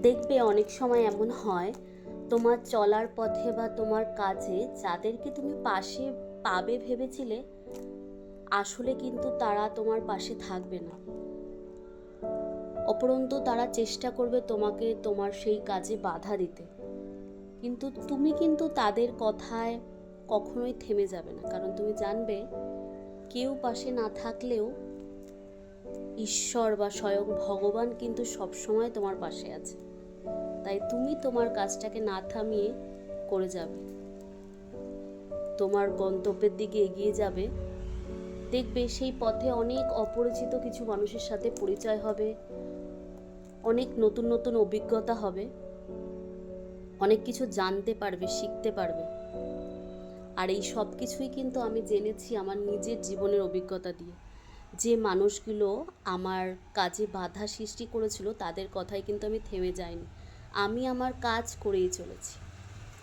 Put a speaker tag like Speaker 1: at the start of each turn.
Speaker 1: দেখবে অনেক সময় এমন হয়, তোমার চলার পথে বা তোমার কাজে যাদেরকে তুমি পাশে পাবে ভেবেছিলে, আসলে কিন্তু তারা তোমার পাশে থাকবে না। অপরন্তু তারা চেষ্টা করবে তোমাকে তোমার সেই কাজে বাধা দিতে। কিন্তু তুমি কিন্তু তাদের কথায় কখনোই থেমে যাবে না, কারণ তুমি জানবে কেউ পাশে না থাকলেও ঈশ্বর বা স্বয়ং ভগবান কিন্তু সবসময় তোমার পাশে আছে। তাই তুমি তোমার কাজটাকে না থামিয়ে করে যাবে, তোমার গন্তব্যের দিকে এগিয়ে যাবে। দেখবে সেই পথে অনেক অপরিচিত কিছু মানুষের সাথে পরিচয় হবে, অনেক নতুন নতুন অভিজ্ঞতা হবে, অনেক কিছু জানতে পারবে, শিখতে পারবে। আর এই সব কিছুই কিন্তু আমি জেনেছি আমার নিজের জীবনের অভিজ্ঞতা দিয়ে। যে মানুষগুলো আমার কাজে বাধা সৃষ্টি করেছিল তাদের কথায় কিন্তু আমি থেমে যাইনি, আমি আমার কাজ করেই চলেছি।